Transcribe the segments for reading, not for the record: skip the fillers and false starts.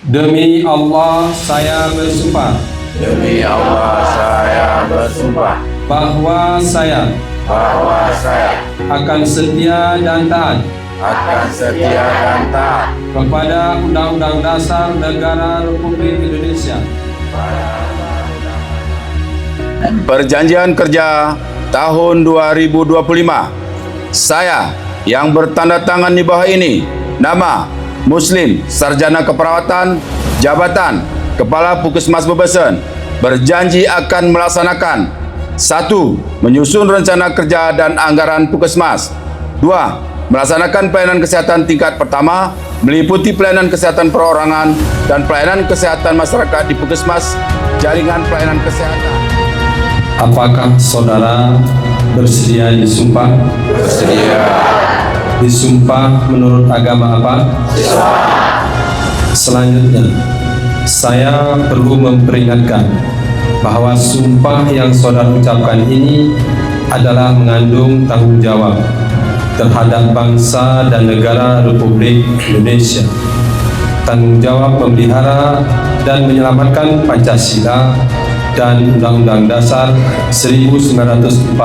Demi Allah saya bersumpah Demi Allah saya bersumpah bahwa saya akan setia dan taat kepada Undang-Undang Dasar Negara Republik Indonesia, Perjanjian Kerja tahun 2025. Saya yang bertanda tangan di bawah ini, nama Muslim Sarjana Keperawatan, Jabatan Kepala Puskesmas Bebesen, berjanji akan melaksanakan 1. Menyusun rencana kerja dan anggaran Puskesmas. 2. Melaksanakan pelayanan kesehatan tingkat pertama, meliputi pelayanan kesehatan perorangan dan pelayanan kesehatan masyarakat di Puskesmas, jaringan pelayanan kesehatan. Apakah saudara bersedia disumpah? Bersedia. Disumpah menurut agama apa? Selanjutnya, saya perlu memperingatkan bahwa sumpah yang saudara ucapkan ini adalah mengandung tanggung jawab terhadap bangsa dan negara Republik Indonesia. Tanggung jawab memelihara dan menyelamatkan Pancasila dan Undang-Undang Dasar 1945,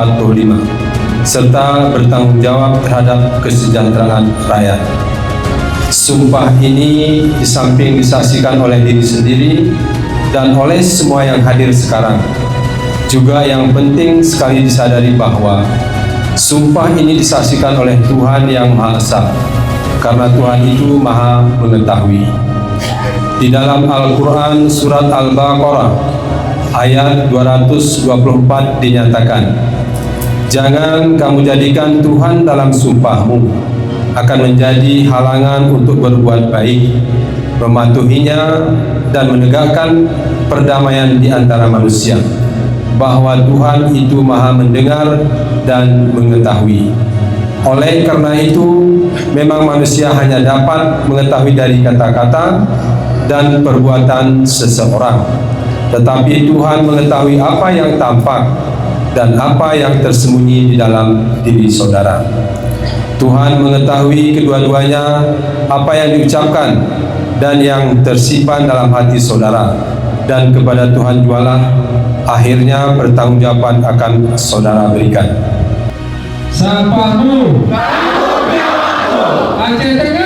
serta bertanggung jawab terhadap kesejahteraan rakyat. Sumpah ini di samping disaksikan oleh diri sendiri dan oleh semua yang hadir sekarang, juga yang penting sekali disadari bahwa sumpah ini disaksikan oleh Tuhan yang Maha Esa, karena Tuhan itu Maha mengetahui. Di dalam Al-Quran Surat Al-Baqarah ayat 224 dinyatakan, jangan kamu jadikan Tuhan dalam sumpahmu, akan menjadi halangan untuk berbuat baik, mematuhinya dan menegakkan perdamaian di antara manusia, bahwa Tuhan itu Maha mendengar dan mengetahui. Oleh karena itu, memang manusia hanya dapat mengetahui dari kata-kata dan perbuatan seseorang, tetapi Tuhan mengetahui apa yang tampak dan apa yang tersembunyi di dalam diri saudara. Tuhan mengetahui kedua-duanya, apa yang diucapkan dan yang tersimpan dalam hati saudara, dan kepada Tuhan jualah akhirnya pertanggungjawaban akan saudara berikan. Sampahmu, Aceh Tengah.